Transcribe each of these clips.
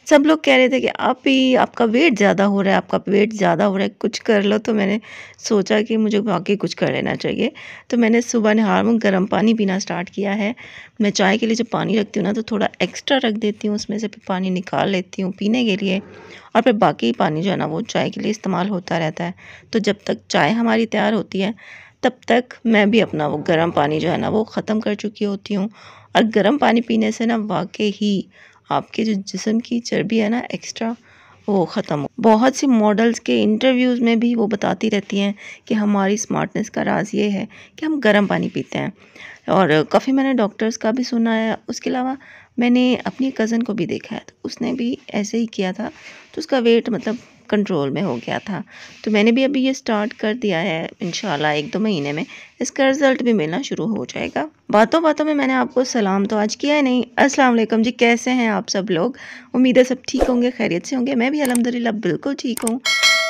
सब लोग कह रहे थे कि आप ही आपका वेट ज़्यादा हो रहा है, आपका वेट ज़्यादा हो रहा है, कुछ कर लो। तो मैंने सोचा कि मुझे वाक़ई कुछ कर लेना चाहिए। तो मैंने सुबह नहार में गर्म पानी पीना स्टार्ट किया है। मैं चाय के लिए जब पानी रखती हूँ ना, तो थोड़ा एक्स्ट्रा रख देती हूँ, उसमें से फिर पानी निकाल लेती हूँ पीने के लिए, और फिर बाकी पानी जो है ना वो चाय के लिए इस्तेमाल होता रहता है। तो जब तक चाय हमारी तैयार होती है, तब तक मैं भी अपना वो गर्म पानी जो है ना वो ख़त्म कर चुकी होती हूँ। और गर्म पानी पीने से ना वाक़ई ही आपके जो जिस्म की चर्बी है ना एक्स्ट्रा, वो ख़त्म हो। बहुत सी मॉडल्स के इंटरव्यूज़ में भी वो बताती रहती हैं कि हमारी स्मार्टनेस का राज ये है कि हम गर्म पानी पीते हैं। और काफ़ी मैंने डॉक्टर्स का भी सुना है। उसके अलावा मैंने अपनी कज़न को भी देखा है, तो उसने भी ऐसे ही किया था, तो उसका वेट मतलब कंट्रोल में हो गया था। तो मैंने भी अभी ये स्टार्ट कर दिया है, इंशाल्लाह 1-2 महीने में इसका रिज़ल्ट भी मिलना शुरू हो जाएगा। बातों-बातों में मैंने आपको सलाम तो आज किया ही नहीं। अस्सलाम वालेकुम जी, कैसे हैं आप सब लोग? उम्मीद है सब ठीक होंगे, खैरियत से होंगे। मैं भी अल्हम्दुलिल्लाह बिल्कुल ठीक हूँ।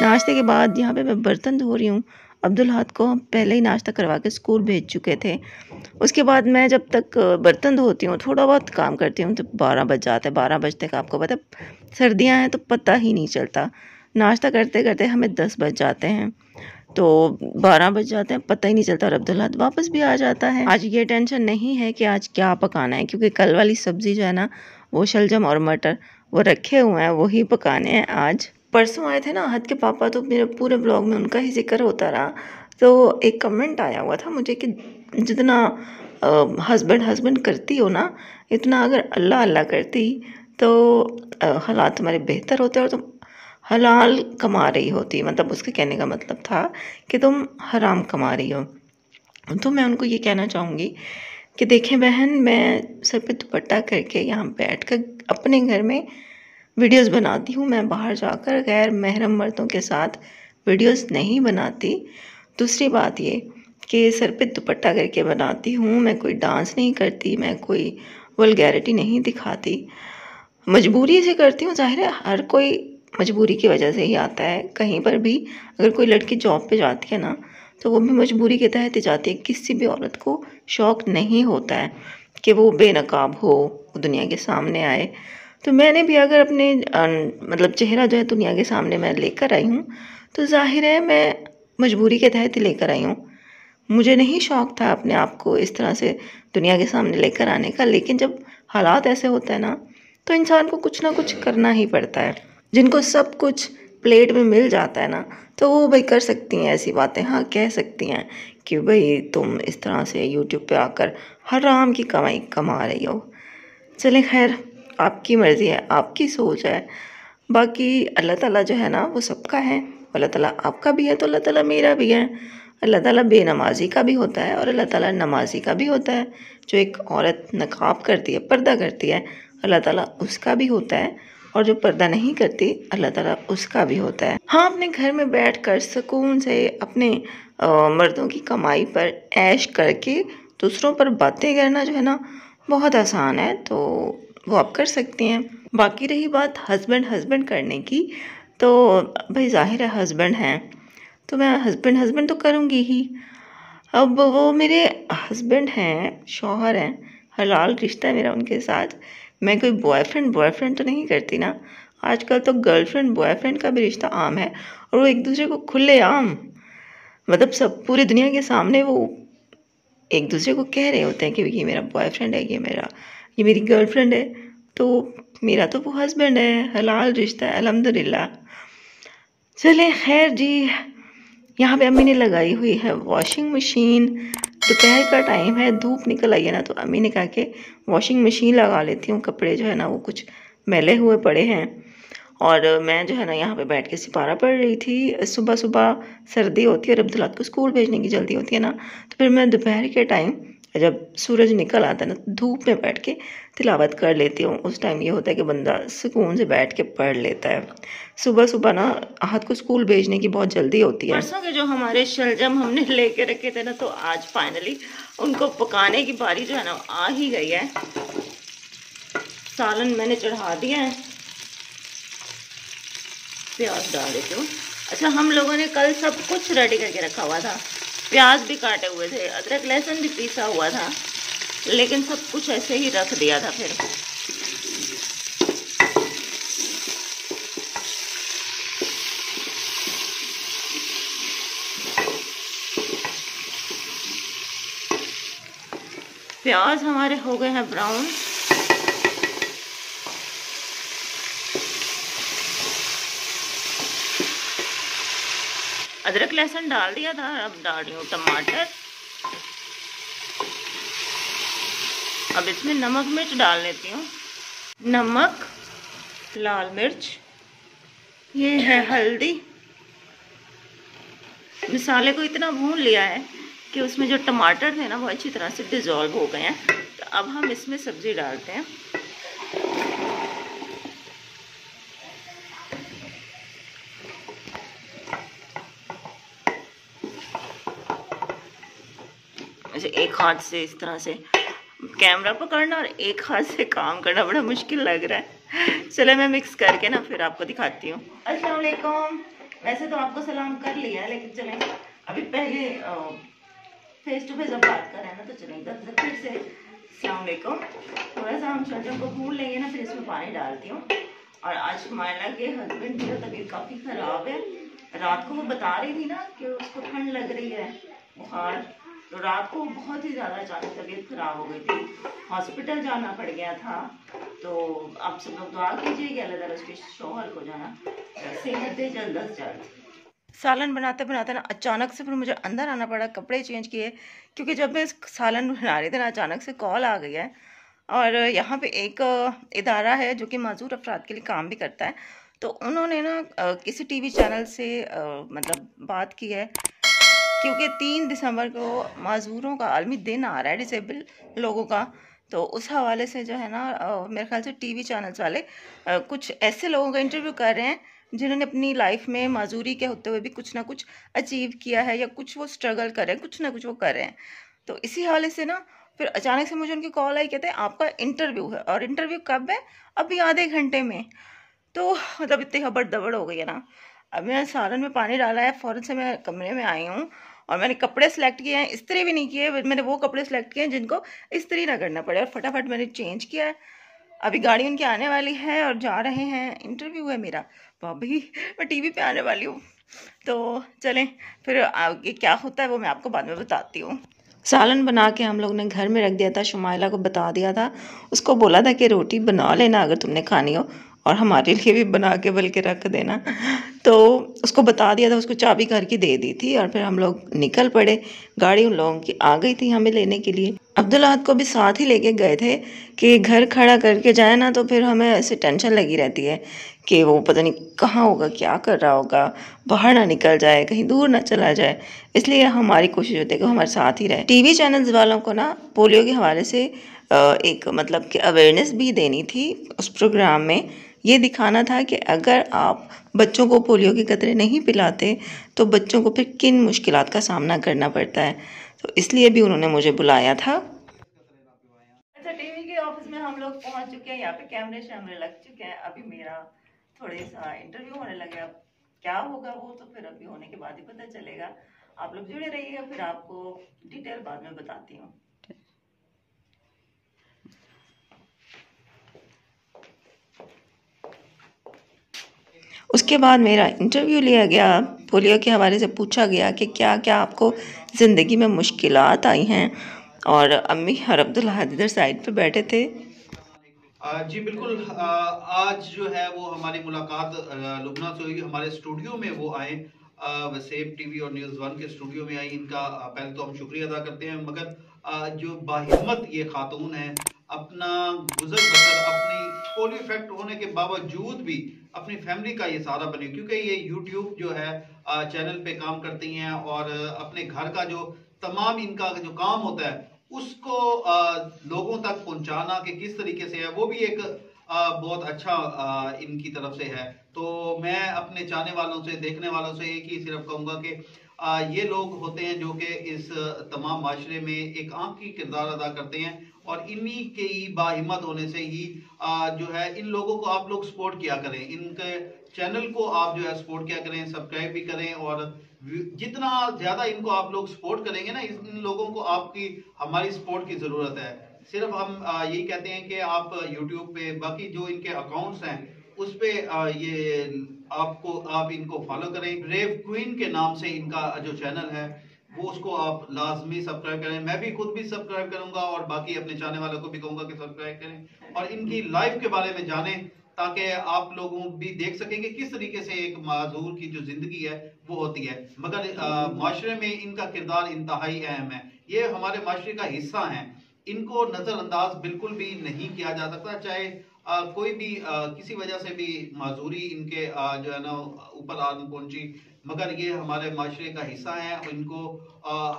नाश्ते के बाद यहाँ पे मैं बर्तन धो रही हूँ। अब्दुल हाद को हम पहले ही नाश्ता करवा के स्कूल भेज चुके थे। उसके बाद मैं जब तक बर्तन धोती हूँ, थोड़ा बहुत काम करती हूँ, तो 12 बज जाते हैं। 12 बजने का आपको पता है, सर्दियाँ हैं तो पता ही नहीं चलता। नाश्ता करते-करते हमें 10 बज जाते हैं। तो 12 बज जाते हैं, पता ही नहीं चलता, और अब्दुल्ला वापस भी आ जाता है। आज ये टेंशन नहीं है कि आज क्या पकाना है, क्योंकि कल वाली सब्ज़ी जो है ना, वो शलजम और मटर वो रखे हुए हैं, वही पकाने हैं आज। परसों आए थे ना अहद के पापा, तो मेरे पूरे ब्लॉग में उनका ही ज़िक्र होता रहा। तो एक कमेंट आया हुआ था मुझे कि जितना हस्बैंड हस्बैंड करती हो ना, इतना अगर अल्लाह अल्लाह करती तो हालात तुम्हारे बेहतर होते और तुम हलाल कमा रही होती। मतलब उसके कहने का मतलब था कि तुम हराम कमा रही हो। तो मैं उनको ये कहना चाहूँगी कि देखें बहन, मैं सर पे दुपट्टा करके यहाँ बैठकर अपने घर में वीडियोस बनाती हूँ। मैं बाहर जाकर गैर महरम मर्दों के साथ वीडियोस नहीं बनाती। दूसरी बात ये कि सर पे दुपट्टा करके बनाती हूँ। मैं कोई डांस नहीं करती, मैं कोई वल्गैरिटी नहीं दिखाती, मजबूरी से करती हूँ। ज़ाहिर है हर कोई मजबूरी की वजह से ही आता है। कहीं पर भी अगर कोई लड़की जॉब पे जाती है ना, तो वो भी मजबूरी के तहत ही जाती है। किसी भी औरत को शौक़ नहीं होता है कि वो बेनकाब हो, वो दुनिया के सामने आए। तो मैंने भी अगर अपने मतलब चेहरा जो है दुनिया के सामने मैं लेकर आई हूँ, तो ज़ाहिर है मैं मजबूरी के तहत ही लेकर आई हूँ। मुझे नहीं शौक़ था अपने आप को इस तरह से दुनिया के सामने लेकर आने का, लेकिन जब हालात ऐसे होते हैं ना, तो इंसान को कुछ ना कुछ करना ही पड़ता है। जिनको सब कुछ प्लेट में मिल जाता है ना, तो वो भाई कर सकती हैं ऐसी बातें। हाँ, कह सकती हैं कि भाई तुम इस तरह से यूट्यूब पे आकर हराम की कमाई कमा रही हो। चलें खैर, आपकी मर्ज़ी है, आपकी सोच है। बाकी अल्लाह ताला जो है ना वो सबका है। अल्लाह ताला आपका भी है तो अल्लाह ताला मेरा भी है। अल्लाह ताला बेनमाजी का भी होता है और अल्लाह ताला नमाजी का भी होता है। जो एक औरत नकाब करती है, पर्दा करती है, अल्लाह ताला उसका भी होता है, और जो पर्दा नहीं करती अल्लाह ताला उसका भी होता है। हाँ, अपने घर में बैठकर सुकून से अपने मर्दों की कमाई पर ऐश करके दूसरों पर बातें करना जो है ना बहुत आसान है, तो वो आप कर सकती हैं। बाकी रही बात हस्बैंड हस्बैंड करने की, तो भाई ज़ाहिर है हस्बैंड हैं तो मैं हस्बैंड हस्बैंड तो करूँगी ही। अब वो मेरे हस्बैंड हैं, शौहर हैं, हलाल रिश्ता है मेरा उनके साथ। मैं कोई बॉयफ्रेंड बॉयफ्रेंड तो नहीं करती ना। आजकल तो गर्लफ्रेंड बॉयफ्रेंड का भी रिश्ता आम है, और वो एक दूसरे को खुलेआम, मतलब सब पूरी दुनिया के सामने वो एक दूसरे को कह रहे होते हैं कि ये मेरा बॉयफ्रेंड है, ये मेरी गर्लफ्रेंड है। तो मेरा तो वो हस्बैंड है, हलाल रिश्ता है अल्हम्दुलिल्लाह। चलें खैर जी, यहाँ पे अम्मी ने लगाई हुई है वॉशिंग मशीन। दोपहर का टाइम है, धूप निकल आई है ना, तो अम्मी ने कहा कि वॉशिंग मशीन लगा लेती हूँ। कपड़े जो है ना वो कुछ मैले हुए पड़े हैं, और मैं जो है ना यहाँ पे बैठ के सिपारा पढ़ रही थी। सुबह सुबह सर्दी होती है और अब्दुल्ला को स्कूल भेजने की जल्दी होती है ना, तो फिर मैं दोपहर के टाइम जब सूरज निकल आता है ना, धूप में बैठ के तिलावत कर लेती हूँ। उस टाइम ये होता है कि बंदा सुकून से बैठ के पढ़ लेता है। सुबह सुबह ना आहत को स्कूल भेजने की बहुत जल्दी होती है। परसों के जो हमारे शलजम हमने लेके रखे थे ना, तो आज फाइनली उनको पकाने की बारी जो है ना आ ही गई है। सालन मैंने चढ़ा दिया है, प्याज डाल देती हूँ। अच्छा, हम लोगों ने कल सब कुछ रेडी करके रखा हुआ था। प्याज भी काटे हुए थे, अदरक लहसुन भी पीसा हुआ था, लेकिन सब कुछ ऐसे ही रख दिया था। फिर प्याज हमारे हो गए हैं ब्राउन। अदरक लहसुन डाल दिया था, अब डाल रही हूँ टमाटर। अब इसमें नमक मिर्च डाल लेती हूँ। नमक, लाल मिर्च, ये है हल्दी। मसाले को इतना भून लिया है कि उसमें जो टमाटर थे ना वो अच्छी तरह से डिज़ोल्व हो गए हैं। तो अब हम इसमें सब्ज़ी डालते हैं। ऐसे एक हाथ से इस तरह से कैमरा पकड़ना और एक हाथ से काम करना बड़ा मुश्किल लग रहा है। चलो मैं मिक्स करके ना फिर आपको दिखाती हूँ। अस्सलाम वालेकुम। वैसे तो आपको सलाम कर लिया है, लेकिन चलें अभी पहले फेस टू फेस अब बात कर रहे हैं ना, तो चलें एक फिर से अस्सलाम वालेकुम। थोड़ा सा हम शलजम को भून लेंगे ना, फिर इसमें पानी डालती हूँ। और आज मायला के हस्बैंड की तबीयत काफ़ी ख़राब है। रात को वो बता रही थी ना कि उसको ठंड लग रही है, बुखार। तो रात को बहुत ही ज़्यादा अचानक तबीयत ख़राब हो गई थी, हॉस्पिटल जाना पड़ गया था। तो आप सब लोग दुआ कीजिए कि अल्लाह ताला उसके शौहर को जाना सेहत दे, जल्द अज जल्द। सालन बनाते बनाते ना अचानक से फिर मुझे अंदर आना पड़ा, कपड़े चेंज किए, क्योंकि जब मैं इस सालन बना रही थी ना अचानक से कॉल आ गई है। और यहाँ पे एक इदारा है जो कि माजूर अफराद के लिए काम भी करता है। तो उन्होंने ना किसी टीवी चैनल से मतलब बात की है, क्योंकि 3 दिसंबर को माजूरों का आलमी दिन आ रहा है, डिसेबल लोगों का। तो उस हवाले से जो है ना मेरे ख्याल से टीवी चैनल्स वाले कुछ ऐसे लोगों का इंटरव्यू कर रहे हैं जिन्होंने अपनी लाइफ में माजूरी के होते हुए भी कुछ ना कुछ अचीव किया है, या कुछ वो स्ट्रगल कर रहे हैं, कुछ ना कुछ वो कर रहे हैं। तो इसी हवाले से ना फिर अचानक से मुझे उनकी कॉल आई, कहते हैं आपका इंटरव्यू है। और इंटरव्यू कब है? अभी आधे घंटे में। तो मतलब इतनी खबर दबड़ हो गई है ना। अब मैं सालन में पानी डाला है, फ़ौरन से मैं कमरे में आई हूँ और मैंने कपड़े सेलेक्ट किए हैं, इस्त्री भी नहीं किए। मैंने वो कपड़े सेलेक्ट किए हैं जिनको इस्त्री ना करना पड़े, और फटाफट मैंने चेंज किया है। अभी गाड़ी उनकी आने वाली है और जा रहे हैं, इंटरव्यू है मेरा। भाभी मैं टीवी पे आने वाली हूँ। तो चलें फिर आगे क्या होता है वो मैं आपको बाद में बताती हूँ। सालन बना के हम लोग ने घर में रख दिया था, शुमाइला को बता दिया था, उसको बोला था कि रोटी बना लेना अगर तुमने खानी हो, और हमारे लिए भी बना के बल्कि रख देना। तो उसको बता दिया था, उसको चाबी घर की दे दी थी, और फिर हम लोग निकल पड़े। गाड़ी उन लोगों की आ गई थी हमें लेने के लिए। अब्दुल्लाहद को भी साथ ही लेके गए थे कि घर खड़ा करके जाए ना तो फिर हमें ऐसे टेंशन लगी रहती है कि वो पता नहीं कहाँ होगा, क्या कर रहा होगा, बाहर ना निकल जाए, कहीं दूर ना चला जाए। इसलिए हमारी कोशिश होती है कि हमारे साथ ही रहे। टीवी चैनल्स वालों को ना पोलियो के हवाले से एक मतलब कि अवेयरनेस भी देनी थी। उस प्रोग्राम में ये दिखाना था कि अगर आप बच्चों को पोलियो के कतरे नहीं पिलाते तो बच्चों को फिर किन मुश्किलात का सामना करना पड़ता है। तो इसलिए भी उन्होंने मुझे बुलाया था। अच्छा, टीवी के ऑफिस में हम लोग पहुंच चुके हैं, यहाँ पे कैमरे शैमरे लग चुके हैं। अभी मेरा थोड़े सा इंटरव्यू होने लगे। अब क्या होगा वो तो फिर अभी होने के बाद ही पता चलेगा। आप लोग जुड़े रहिएगा, फिर आपको डिटेल बाद में बताती हूँ। उसके बाद मेरा इंटरव्यू लिया गया, पोलियो के हवाले से पूछा गया कि क्या क्या आपको ज़िंदगी में मुश्किलात आई हैं। और अम्मी और अब्दुल्ला इधर साइड पे बैठे थे। जी बिल्कुल। आज जो है वो हमारी मुलाकात लुबना से हुई। हमारे स्टूडियो में वो आए, वसेब टीवी और न्यूज़ वन के स्टूडियो में आई। इनका पहले तो हम शुक्रिया अदा करते हैं, मगर जो बाहिम्मत ये खातून है, अपना गुजर बसर अपनी पोलियो इफेक्ट होने के बावजूद भी अपनी फैमिली का ये सहारा बनी, क्योंकि ये यूट्यूब जो है चैनल पे काम करती हैं, और अपने घर का जो तमाम इनका जो काम होता है उसको लोगों तक पहुंचाना कि किस तरीके से है, वो भी एक बहुत अच्छा इनकी तरफ से है। तो मैं अपने चाहने वालों से, देखने वालों से एक ही सिर्फ कहूंगा कि ये लोग होते हैं जो कि इस तमाम माशरे में एक आंख की किरदार अदा करते हैं, और इन्हीं के ही बाहिम्मत होने से ही जो है इन लोगों को आप लोग सपोर्ट किया करें, इनके चैनल को आप जो है सपोर्ट किया करें, सब्सक्राइब भी करें। और जितना ज्यादा इनको आप लोग सपोर्ट करेंगे ना, इन लोगों को आपकी हमारी सपोर्ट की जरूरत है। सिर्फ हम यही कहते हैं कि आप यूट्यूब पे बाकी जो इनके अकाउंट्स हैं उस पे ये आप इनको फॉलो करें। ब्रेव क्वीन के नाम से इनका जो चैनल है वो उसको आप लाजमी सब्सक्राइब करें। मैं भी खुद भी सब्सक्राइब करूंगा और बाकी अपने चाहने वालों को भी कहूंगा कि सब्सक्राइब करें और इनकी लाइफ के बारे में जानें, ताकि आप लोगों भी देख सकेंगे किस तरीके से एक माजूर की जो जिंदगी है वो होती है। मगर माशरे में इनका किरदार इंतहाई अहम है, ये हमारे माशरे का हिस्सा है, इनको नजरअंदाज बिल्कुल भी नहीं किया जा सकता। चाहे कोई भी किसी वजह से भी माजूरी इनके जो है ना ऊपर आ पहुंची, मगर ये हमारे माशरे का हिस्सा है और इनको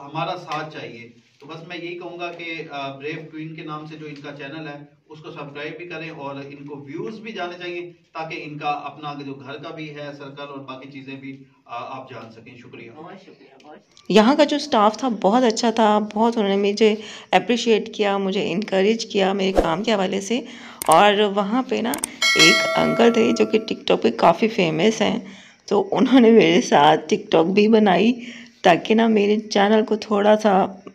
हमारा साथ चाहिए। तो बस मैं यही कहूंगा कि ब्रेव क्वीन के नाम से जो इनका चैनल है उसको सब्सक्राइब भी करें और इनको व्यूज भी जाने चाहिए, ताकि इनका अपना जो घर का भी है सर्कल और बाकी चीजें भी आप जान सकें। शुक्रिया, बहुत शुक्रिया। यहाँ का जो स्टाफ था बहुत अच्छा था, बहुत उन्होंने मुझे अप्रिशिएट किया, मुझे इनकरेज किया मेरे काम के हवाले से। और वहाँ पे ना एक अंकल थे जो कि टिकटॉक पे काफ़ी फेमस हैं, तो उन्होंने मेरे साथ टिकटॉक भी बनाई ताकि ना मेरे चैनल को थोड़ा सा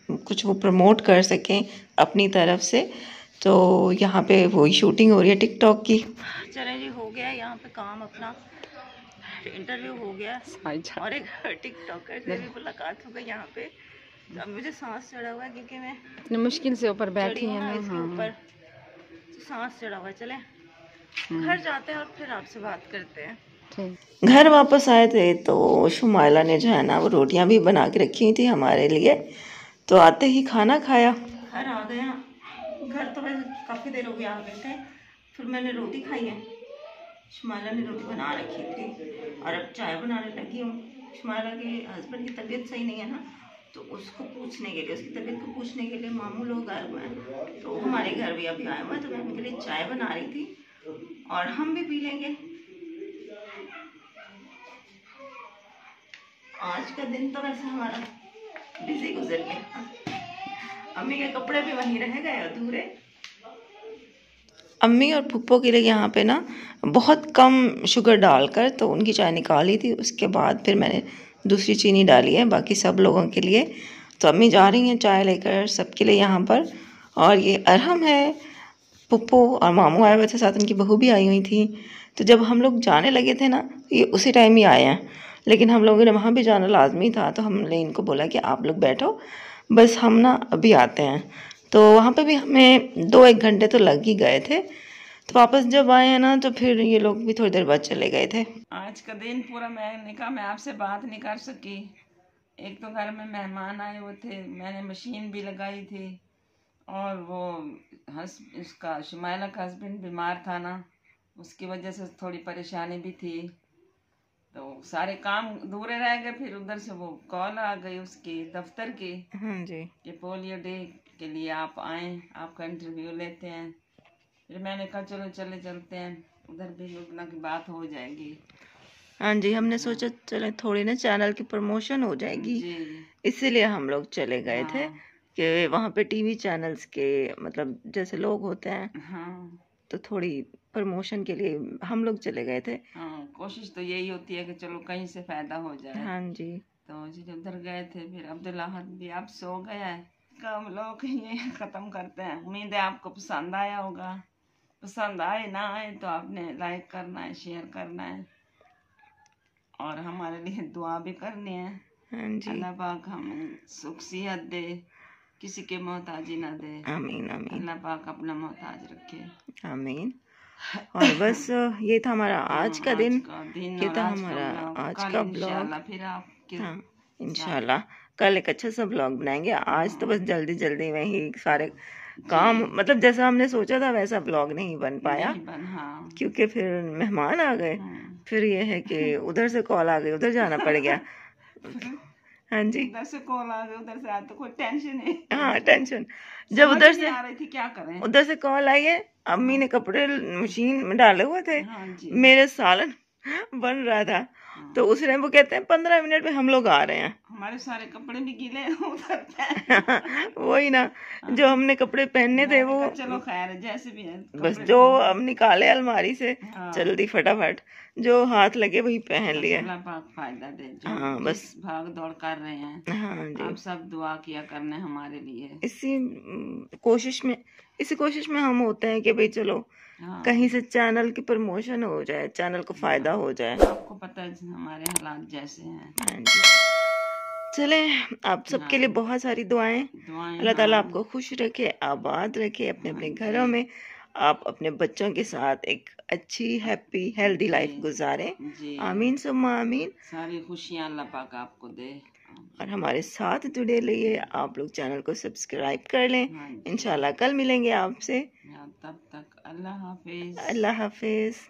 कुछ वो प्रमोट कर सकें अपनी तरफ से। तो यहाँ पे वही शूटिंग हो रही है टिकटॉक की। चलें जी, हो गया यहाँ पे काम अपना, इंटरव्यू हो गया और एक टिकटॉकर से भी मुलाकात हो गई यहाँ पे। तो अब मुझे सांस चढ़ा हुआ है क्योंकि मैं इतनी मुश्किल से ऊपर बैठी है ना, इसके ऊपर तो सांस चढ़ा हुआ है। चले घर जाते हैं और फिर आपसे बात करते हैं। घर वापस आए थे तो शुमाइला ने जो है ना वो रोटियां भी बना के रखी हुई थी हमारे लिए, तो आते ही खाना खाया। घर आ गया, घर तो वैसे काफ़ी देर हो गया आ गए थे, फिर मैंने रोटी खाई है। शुमाइला ने रोटी बना रखी थी और अब चाय बनाने लगी हूँ। शुमाइला के हस्बैंड की तबीयत सही नहीं है ना, तो उसको पूछने के लिए, उसकी तबीयत को पूछने के लिए मामू लोग आए हुए हैं, तो हमारे घर भी अभी आए हुए हैं, तो मैं उनके लिए चाय बना रही थी और हम भी पी लेंगे। आज का दिन तो वैसे हमारा बिजी गुजर गया। अम्मी के कपड़े भी वहीं रह गए अधूरे। अम्मी और फुप्पो के लिए यहाँ पे ना बहुत कम शुगर डालकर तो उनकी चाय निकाली थी, उसके बाद फिर मैंने दूसरी चीनी डाली है बाकी सब लोगों के लिए। तो अम्मी जा रही हैं चाय लेकर सबके लिए यहाँ पर। और ये अरहम है, पुप्पो और मामू आए हुए थे, साथ उनकी बहू भी आई हुई थी। तो जब हम लोग जाने लगे थे ना, ये उसी टाइम ही आए हैं, लेकिन हम लोगों ने वहाँ भी जाना लाजमी था, तो हमने इनको बोला कि आप लोग बैठो, बस हम ना अभी आते हैं। तो वहाँ पे भी हमें 2-1 घंटे तो लग ही गए थे। तो वापस जब आए हैं ना तो फिर ये लोग भी थोड़ी देर बाद चले गए थे। आज का दिन पूरा मैंने कहा मैं आपसे बात नहीं कर सकी। एक तो घर में मेहमान आए हुए थे, मैंने मशीन भी लगाई थी और वो उसका शुमाइला का हस्बैंड बीमार था ना, उसकी वजह से थोड़ी परेशानी भी थी, तो सारे काम अधूरे रह गए। फिर उधर से वो कॉल आ गई उसकी दफ्तर की, हाँ जी, कि पोलियो डे के लिए आप आए, आपका इंटरव्यू लेते हैं। फिर मैंने कहा चलो चलते हैं, उधर भी लुबना की बात हो जाएगी। हाँ जी, हमने सोचा चले थोड़ी ना चैनल की प्रमोशन हो जाएगी, इसीलिए हम लोग चले गए थे कि वहाँ पे टीवी चैनल्स के मतलब जैसे लोग होते हैं, हाँ, तो थोड़ी प्रमोशन के लिए हम लोग चले गए थे। हाँ, कोशिश तो यही होती है कि चलो कहीं से फायदा हो जाए। हाँ जी, तो उधर गए थे। फिर अब्दुल अहद भी अब सो गया है। हम लोग ये ख़त्म करते हैं। उम्मीद है आपको पसंद आया होगा। पसंद आए ना आए तो आपने लाइक करना है, शेयर करना है और हमारे लिए दुआ भी करनी है। हाँ जी, अल्लाह पाक हमें सुख सेहत दे, किसी के मोहताजी ना दे। आमीन आमीन, अल्लाह पाक अपना मोहताज रखे, आमीन। और बस ये था हमारा आज का दिन, ये था हमारा आज का ब्लॉग। फिर आपके हाँ इंशाल्लाह कल एक अच्छा सा ब्लॉग बनाएंगे। आज तो बस जल्दी जल्दी में ही सारे काम, मतलब जैसा हमने सोचा था वैसा ब्लॉग नहीं बन पाया, क्योंकि फिर मेहमान आ गए। फिर ये है कि उधर से कॉल आ गई, उधर जाना पड़ गया। हाँ जी, उधर से कॉल आ गई, उधर से आया तो कोई टेंशन है। हाँ टेंशन, जब उधर से आ रही थी क्या करें, उधर से कॉल आई है, अम्मी ने कपड़े मशीन में डाले हुए थे, मेरे सालन बन रहा था, तो उस टाइम वो कहते हैं 15 मिनट में हम लोग आ रहे हैं। हमारे सारे कपड़े भी गीले उधर वही ना, जो हमने कपड़े पहनने थे वो चलो खैर जैसे भी है, बस जो हम निकाले अलमारी से जल्दी फटाफट जो हाथ लगे वही पहन लिए। अल्लाह पाक फायदा दे। हाँ बस भाग दौड़ कर रहे हैं। हाँ जी, आप सब दुआ किया करने हमारे लिए। इसी कोशिश में हम होते हैं कि भाई चलो कहीं से चैनल की प्रमोशन हो जाए, चैनल को फायदा हो जाए। आपको पता है हमारे हालात जैसे हैं। हाँ जी, चलें, आप सबके लिए हाँ बहुत सारी दुआएं। दुआएं। अल्लाह ताला हाँ आपको खुश रखे, आबाद रखे अपने हाँ अपने जी घरों में। आप अपने बच्चों के साथ एक अच्छी, हैप्पी, हेल्दी जी लाइफ गुजारें। जी। आमीन सुम्मा आमीन। सारी खुशियाँ अल्लाह पाक आपको दे। और हमारे साथ जुड़े रहिए। आप लोग चैनल को सब्सक्राइब कर लें। हाँ जी। इंशाल्लाह कल मिलेंगे आपसे। तब तक अल्लाह हाफिज। अल्लाह हाफिज।